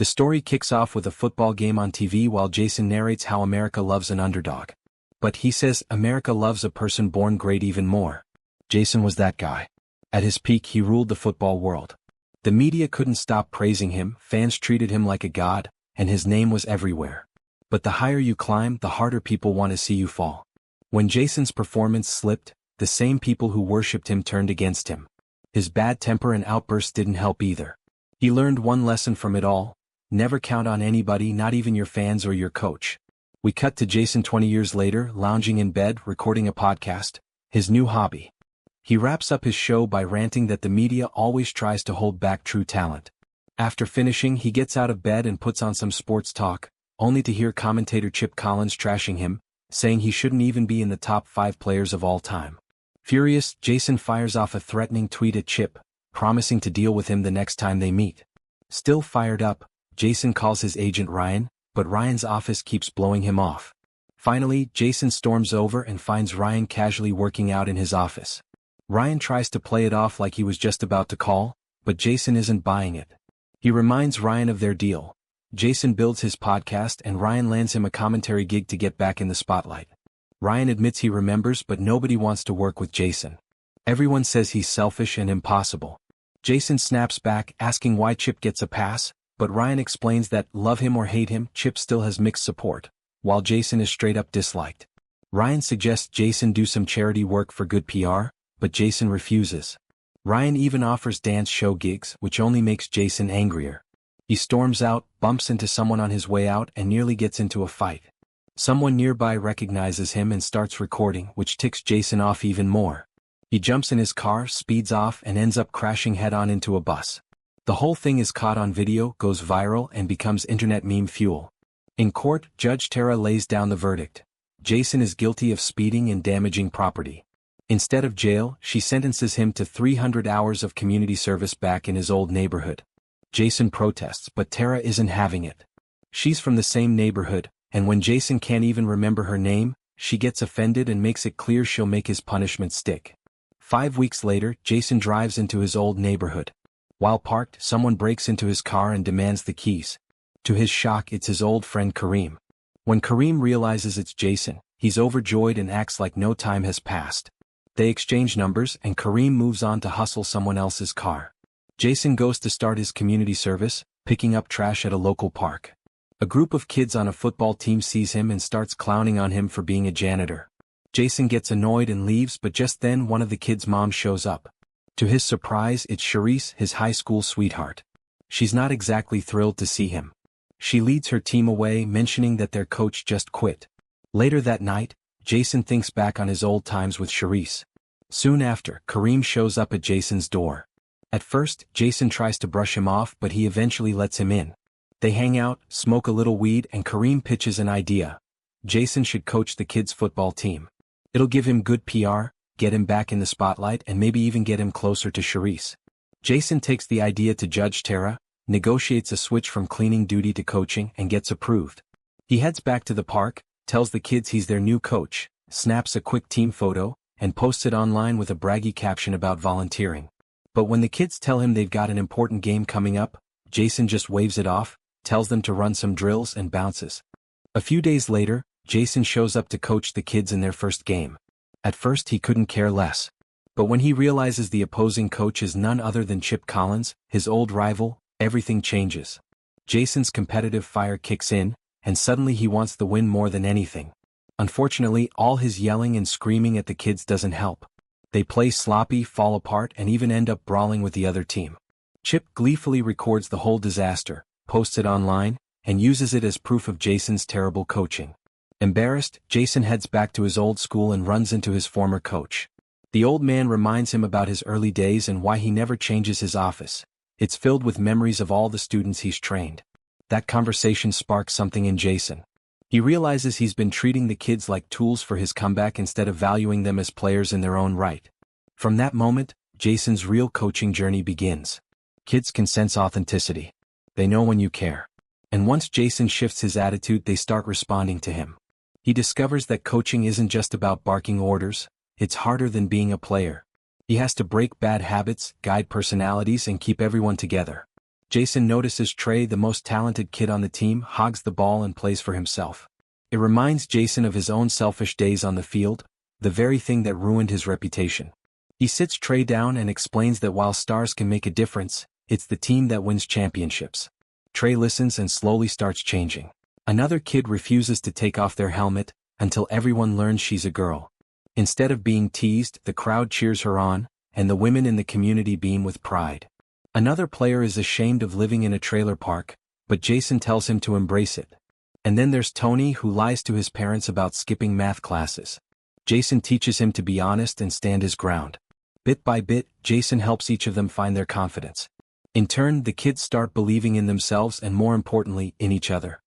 The story kicks off with a football game on TV while Jason narrates how America loves an underdog. But he says America loves a person born great even more. Jason was that guy. At his peak he ruled the football world. The media couldn't stop praising him, fans treated him like a god, and his name was everywhere. But the higher you climb, the harder people want to see you fall. When Jason's performance slipped, the same people who worshipped him turned against him. His bad temper and outbursts didn't help either. He learned one lesson from it all: never count on anybody, not even your fans or your coach. We cut to Jason 20 years later, lounging in bed, recording a podcast, his new hobby. He wraps up his show by ranting that the media always tries to hold back true talent. After finishing, he gets out of bed and puts on some sports talk, only to hear commentator Chip Collins trashing him, saying he shouldn't even be in the top 5 players of all time. Furious, Jason fires off a threatening tweet at Chip, promising to deal with him the next time they meet. Still fired up, Jason calls his agent Ryan, but Ryan's office keeps blowing him off. Finally, Jason storms over and finds Ryan casually working out in his office. Ryan tries to play it off like he was just about to call, but Jason isn't buying it. He reminds Ryan of their deal. Jason builds his podcast and Ryan lands him a commentary gig to get back in the spotlight. Ryan admits he remembers, but nobody wants to work with Jason. Everyone says he's selfish and impossible. Jason snaps back, asking why Chip gets a pass, but Ryan explains that, love him or hate him, Chip still has mixed support, while Jason is straight up disliked. Ryan suggests Jason do some charity work for good PR, but Jason refuses. Ryan even offers dance show gigs, which only makes Jason angrier. He storms out, bumps into someone on his way out, and nearly gets into a fight. Someone nearby recognizes him and starts recording, which ticks Jason off even more. He jumps in his car, speeds off, and ends up crashing head-on into a bus. The whole thing is caught on video, goes viral, and becomes internet meme fuel. In court, Judge Tara lays down the verdict. Jason is guilty of speeding and damaging property. Instead of jail, she sentences him to 300 hours of community service back in his old neighborhood. Jason protests, but Tara isn't having it. She's from the same neighborhood, and when Jason can't even remember her name, she gets offended and makes it clear she'll make his punishment stick. 5 weeks later, Jason drives into his old neighborhood. While parked, someone breaks into his car and demands the keys. To his shock, it's his old friend Kareem. When Kareem realizes it's Jason, he's overjoyed and acts like no time has passed. They exchange numbers, and Kareem moves on to hustle someone else's car. Jason goes to start his community service, picking up trash at a local park. A group of kids on a football team sees him and starts clowning on him for being a janitor. Jason gets annoyed and leaves, but just then one of the kids' moms shows up. To his surprise, it's Charisse, his high school sweetheart. She's not exactly thrilled to see him. She leads her team away, mentioning that their coach just quit. Later that night, Jason thinks back on his old times with Charisse. Soon after, Kareem shows up at Jason's door. At first, Jason tries to brush him off, but he eventually lets him in. They hang out, smoke a little weed, and Kareem pitches an idea. Jason should coach the kids' football team. It'll give him good PR, get him back in the spotlight, and maybe even get him closer to Charisse. Jason takes the idea to Judge Tara, negotiates a switch from cleaning duty to coaching, and gets approved. He heads back to the park, tells the kids he's their new coach, snaps a quick team photo, and posts it online with a braggy caption about volunteering. But when the kids tell him they've got an important game coming up, Jason just waves it off, tells them to run some drills, and bounces. A few days later, Jason shows up to coach the kids in their first game. At first he couldn't care less. But when he realizes the opposing coach is none other than Chip Collins, his old rival, everything changes. Jason's competitive fire kicks in, and suddenly he wants the win more than anything. Unfortunately, all his yelling and screaming at the kids doesn't help. They play sloppy, fall apart, and even end up brawling with the other team. Chip gleefully records the whole disaster, posts it online, and uses it as proof of Jason's terrible coaching. Embarrassed, Jason heads back to his old school and runs into his former coach. The old man reminds him about his early days and why he never changes his office. It's filled with memories of all the students he's trained. That conversation sparks something in Jason. He realizes he's been treating the kids like tools for his comeback instead of valuing them as players in their own right. From that moment, Jason's real coaching journey begins. Kids can sense authenticity. They know when you care. And once Jason shifts his attitude, they start responding to him. He discovers that coaching isn't just about barking orders, it's harder than being a player. He has to break bad habits, guide personalities, and keep everyone together. Jason notices Trey, the most talented kid on the team, hogs the ball and plays for himself. It reminds Jason of his own selfish days on the field, the very thing that ruined his reputation. He sits Trey down and explains that while stars can make a difference, it's the team that wins championships. Trey listens and slowly starts changing. Another kid refuses to take off their helmet, until everyone learns she's a girl. Instead of being teased, the crowd cheers her on, and the women in the community beam with pride. Another player is ashamed of living in a trailer park, but Jason tells him to embrace it. And then there's Tony, who lies to his parents about skipping math classes. Jason teaches him to be honest and stand his ground. Bit by bit, Jason helps each of them find their confidence. In turn, the kids start believing in themselves and, more importantly, in each other.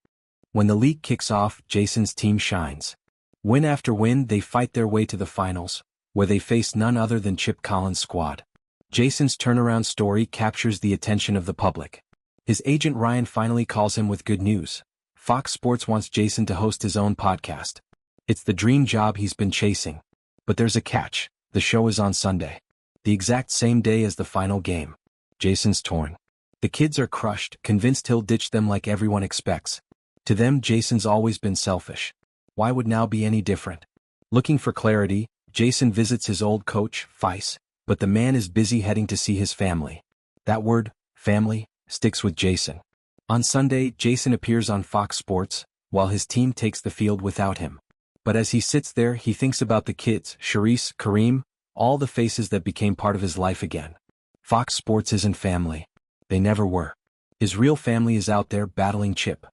When the league kicks off, Jason's team shines. Win after win, they fight their way to the finals, where they face none other than Chip Collins' squad. Jason's turnaround story captures the attention of the public. His agent Ryan finally calls him with good news. Fox Sports wants Jason to host his own podcast. It's the dream job he's been chasing. But there's a catch: the show is on Sunday, the exact same day as the final game. Jason's torn. The kids are crushed, convinced he'll ditch them like everyone expects. To them, Jason's always been selfish. Why would now be any different? Looking for clarity, Jason visits his old coach, Fice, but the man is busy heading to see his family. That word, family, sticks with Jason. On Sunday, Jason appears on Fox Sports, while his team takes the field without him. But as he sits there, he thinks about the kids, Charisse, Kareem, all the faces that became part of his life again. Fox Sports isn't family. They never were. His real family is out there battling Chip.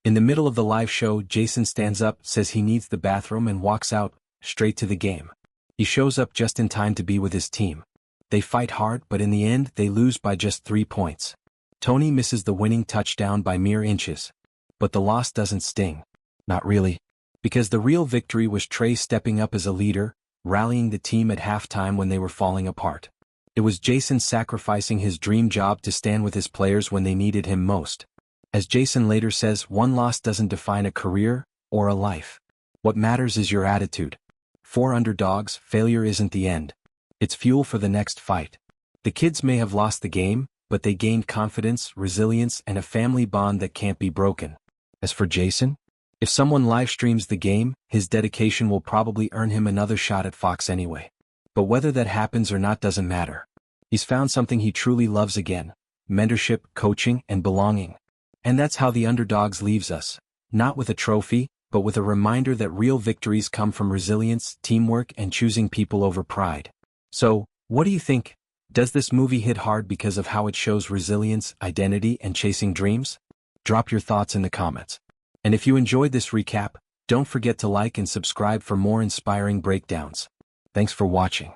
In the middle of the live show, Jason stands up, says he needs the bathroom, and walks out, straight to the game. He shows up just in time to be with his team. They fight hard, but in the end, they lose by just 3 points. Tony misses the winning touchdown by mere inches. But the loss doesn't sting. Not really. Because the real victory was Trey stepping up as a leader, rallying the team at halftime when they were falling apart. It was Jason sacrificing his dream job to stand with his players when they needed him most. As Jason later says, one loss doesn't define a career or a life. What matters is your attitude. For Underdoggs, failure isn't the end. It's fuel for the next fight. The kids may have lost the game, but they gained confidence, resilience, and a family bond that can't be broken. As for Jason, if someone live streams the game, his dedication will probably earn him another shot at Fox anyway. But whether that happens or not doesn't matter. He's found something he truly loves again: mentorship, coaching, and belonging. And that's how the Underdoggs leaves us, not with a trophy, but with a reminder that real victories come from resilience, teamwork, and choosing people over pride. So, what do you think? Does this movie hit hard because of how it shows resilience, identity, and chasing dreams? Drop your thoughts in the comments. And if you enjoyed this recap, don't forget to like and subscribe for more inspiring breakdowns. Thanks for watching.